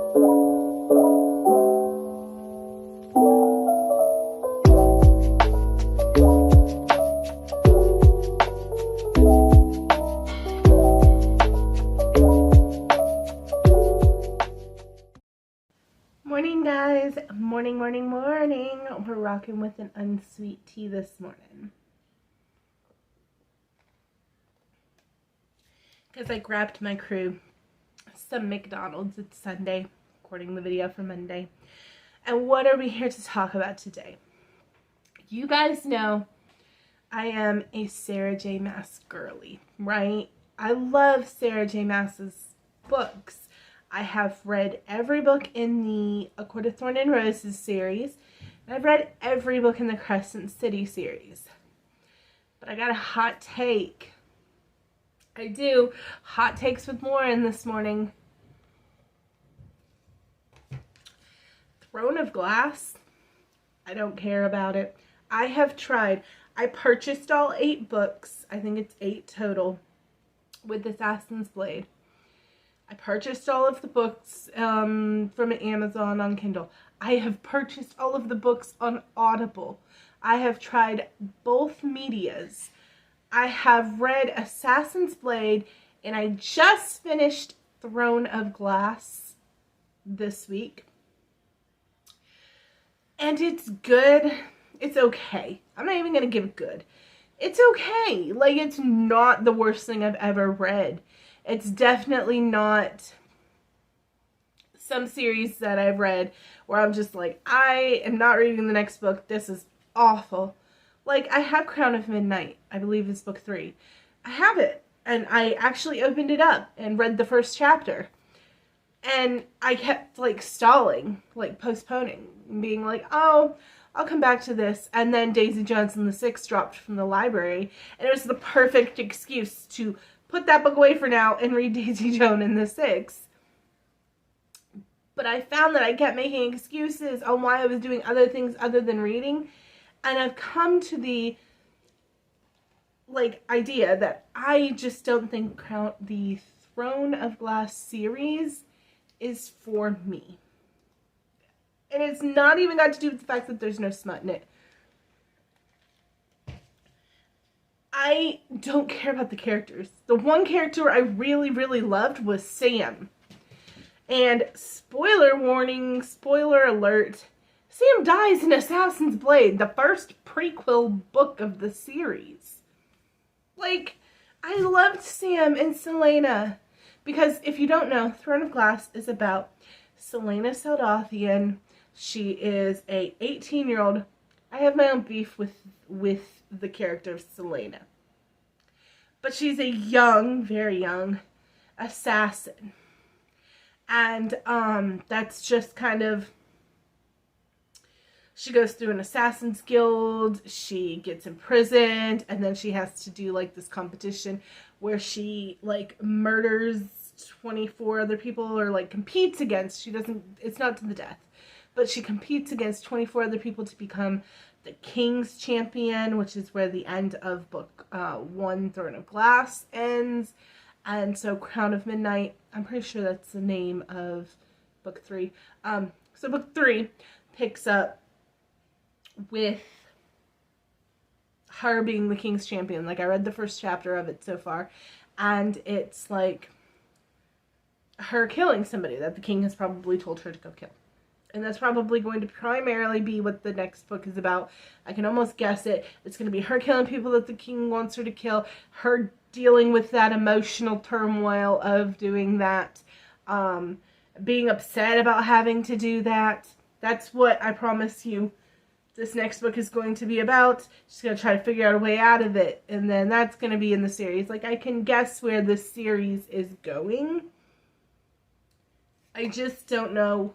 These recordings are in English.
Morning, guys. Morning. We're rocking with an unsweet tea this morning. Because I grabbed my crew some McDonald's. It's Sunday, recording the video for Monday. And what are we here to talk about today? You guys know I am a Sarah J. Maas girly, right? I love Sarah J. Maas's books. I have read every book in the A Court of Thorn and Roses series, and I've read every book in the Crescent City series. But I got a hot take. I do. Hot takes with Lauren this morning. Throne of Glass, I don't care about it. I have tried. I purchased all 8 books. I think it's 8 total with Assassin's Blade. I purchased all of the books from Amazon on Kindle. I have purchased all of the books on Audible. I have tried both medias. I have read Assassin's Blade, and I just finished Throne of Glass this week. And it's good. It's okay. I'm not even going to give it good. It's okay. Like, it's not the worst thing I've ever read. It's definitely not some series that I've read where I'm just like, I am not reading the next book. This is awful. Like, I have Crown of Midnight. I believe it's book 3. I have it. And I actually opened it up and read the first chapter. And I kept, like, stalling, like, postponing, being like, oh, I'll come back to this. And then Daisy Jones and the Six dropped from the library. And it was the perfect excuse to put that book away for now and read Daisy Jones and the Six. But I found that I kept making excuses on why I was doing other things other than reading. And I've come to the, like, idea that I just don't think the Throne of Glass series is for me. And it's not even got to do with the fact that there's no smut in it. I don't care about the characters. The one character I really, really loved was Sam. And spoiler warning, spoiler alert, Sam dies in Assassin's Blade, the first prequel book of the series. Like, I loved Sam and Selena. Because if you don't know, Throne of Glass is about Selena Saldathian. She is a 18-year-old. I have my own beef with the character of Selena. But she's a young, very young assassin. And that's just kind of, she goes through an assassin's guild, she gets imprisoned, and then she has to do, like, this competition where she, like, murders 24 other people, or, like, competes against, it's not to the death, but she competes against 24 other people to become the King's Champion, which is where the end of book 1, Throne of Glass, ends. And so Crown of Midnight, I'm pretty sure that's the name of book 3. So book 3 picks up with her being the King's Champion. Like, I read the first chapter of it so far, and it's like her killing somebody that the king has probably told her to go kill. And that's probably going to primarily be what the next book is about. I can almost guess it. It's going to be her killing people that the king wants her to kill. Her dealing with that emotional turmoil of doing that. Being upset about having to do that. That's what I promise you this next book is going to be about. She's going to try to figure out a way out of it. And then that's going to be in the series. Like, I can guess where this series is going. I just don't know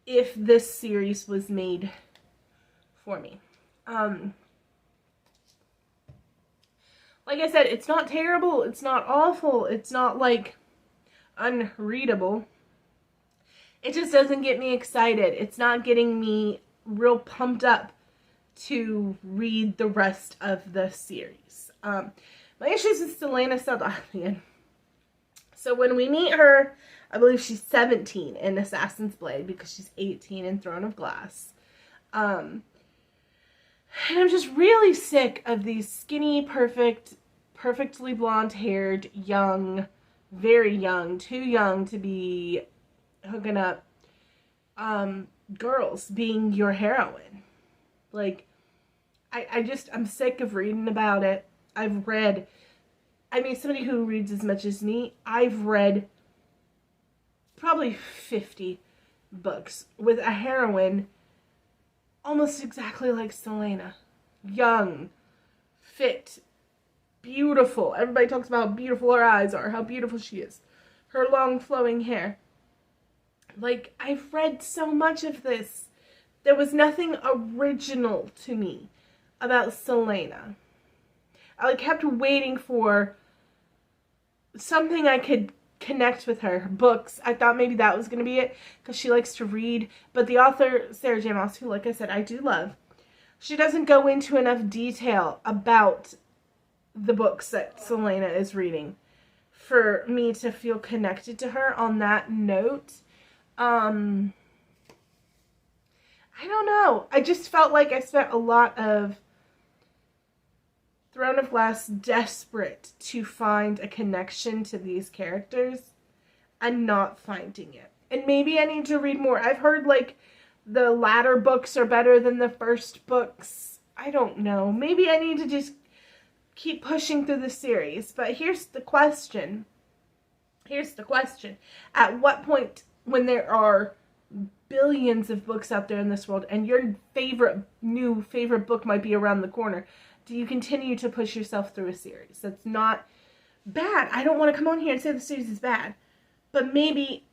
if this series was made for me. Like I said, it's not terrible, it's not awful, it's not, like, unreadable. It just doesn't get me excited. It's not getting me real pumped up to read the rest of the series. My issues with Selena Saldathian. So when we meet her, I believe she's 17 in Assassin's Blade because she's 18 in Throne of Glass. And I'm just really sick of these skinny, perfectly blonde-haired, young, very young, too young to be hooking up girls being your heroine. Like, I'm sick of reading about it. Somebody who reads as much as me, I've read probably 50 books with a heroine almost exactly like Selena. Young, fit, beautiful. Everybody talks about how beautiful her eyes are, how beautiful she is. Her long flowing hair. Like, I've read so much of this. There was nothing original to me about Selena. I kept waiting for something I could connect with her. Books. I thought maybe that was going to be it because she likes to read. But the author, Sarah J. Maas, who, like I said, I do love, she doesn't go into enough detail about the books that Selena is reading for me to feel connected to her on that note. I don't know. I just felt like I spent a lot of Throne of Glass desperate to find a connection to these characters and not finding it. And maybe I need to read more. I've heard like the latter books are better than the first books. I don't know. Maybe I need to just keep pushing through the series. But here's the question. At what point, when there are billions of books out there in this world and your new favorite book might be around the corner, do you continue to push yourself through a series? That's not bad. I don't want to come on here and say the series is bad, but maybe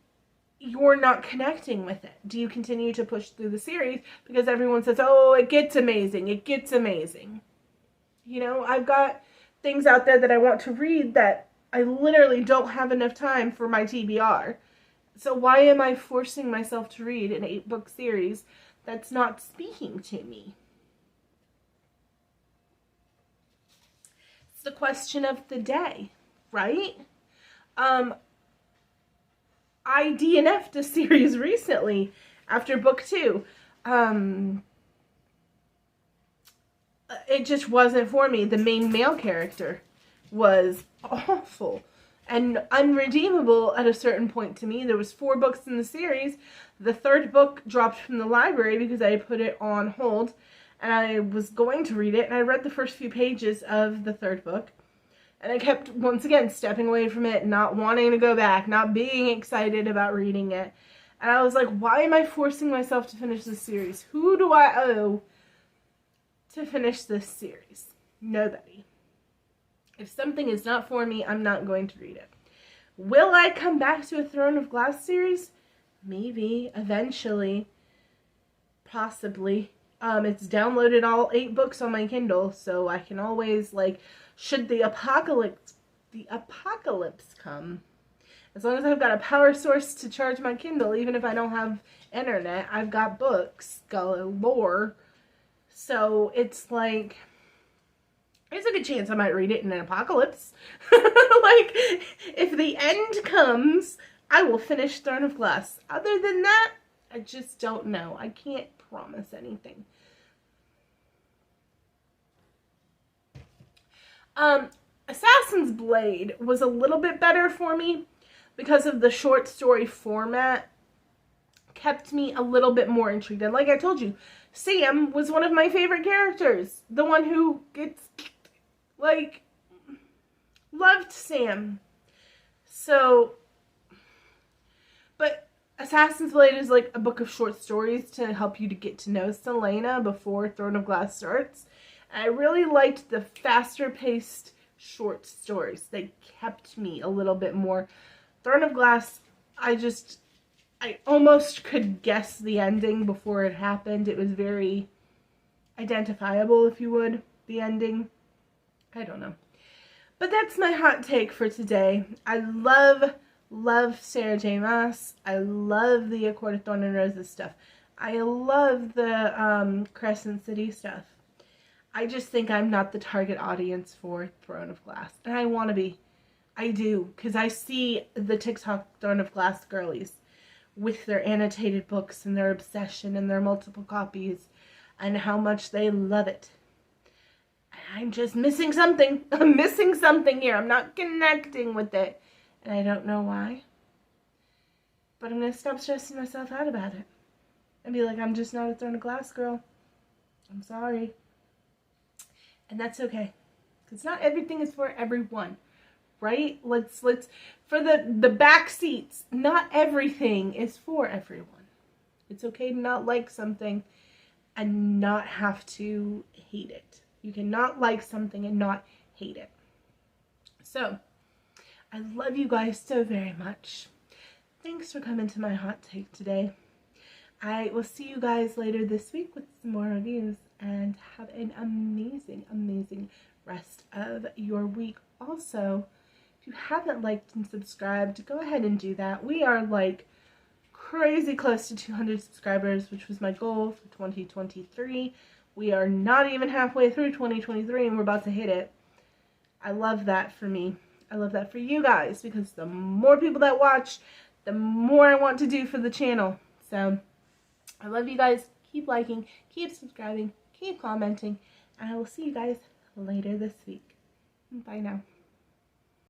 you're not connecting with it. Do you continue to push through the series because everyone says, oh, it gets amazing, it gets amazing? You know, I've got things out there that I want to read that I literally don't have enough time for my TBR. So why am I forcing myself to read an 8-book series that's not speaking to me? It's the question of the day, right? I DNF'd a series recently after book 2. It just wasn't for me. The main male character was awful and unredeemable at a certain point to me. There was 4 books in the series. The 3rd book dropped from the library because I put it on hold, and I was going to read it, and I read the first few pages of the 3rd book, and I kept, once again, stepping away from it, not wanting to go back, not being excited about reading it. And I was like, why am I forcing myself to finish this series? Who do I owe to finish this series? Nobody. If something is not for me, I'm not going to read it. Will I come back to a Throne of Glass series? Maybe, eventually, possibly. It's downloaded all 8 books on my Kindle, so I can always, like, should the apocalypse come, as long as I've got a power source to charge my Kindle, even if I don't have internet, I've got books galore. So it's like, there's a good chance I might read it in an apocalypse. Like, if the end comes, I will finish Throne of Glass. Other than that, I just don't know. I can't promise anything. Assassin's Blade was a little bit better for me because of the short story format. Kept me a little bit more intrigued. And like I told you, Sam was one of my favorite characters. The one who gets, like, loved Sam. So, but Assassin's Blade is like a book of short stories to help you to get to know Selena before Throne of Glass starts. And I really liked the faster paced short stories. They kept me a little bit more. Throne of Glass, I almost could guess the ending before it happened. It was very identifiable, if you would, the ending. I don't know. But that's my hot take for today. I love Sarah J. Maas. I love the A Court of Thorn and Roses stuff. I love the Crescent City stuff. I just think I'm not the target audience for Throne of Glass. And I want to be. I do, because I see the TikTok Throne of Glass girlies with their annotated books and their obsession and their multiple copies and how much they love it. I'm just missing something. I'm missing something here. I'm not connecting with it. And I don't know why. But I'm going to stop stressing myself out about it. And be like, I'm just not a Throne of Glass girl. I'm sorry. And that's okay. Because not everything is for everyone. Right? Let's for the back seats, not everything is for everyone. It's okay to not like something and not have to hate it. You cannot like something and not hate it. So, I love you guys so very much. Thanks for coming to my hot take today. I will see you guys later this week with some more reviews, and have an amazing, amazing rest of your week. Also, if you haven't liked and subscribed, go ahead and do that. We are like crazy close to 200 subscribers, which was my goal for 2023. We are not even halfway through 2023 and we're about to hit it. I love that for me. I love that for you guys, because the more people that watch, the more I want to do for the channel. So I love you guys. Keep liking, keep subscribing, keep commenting, and I will see you guys later this week. Bye now.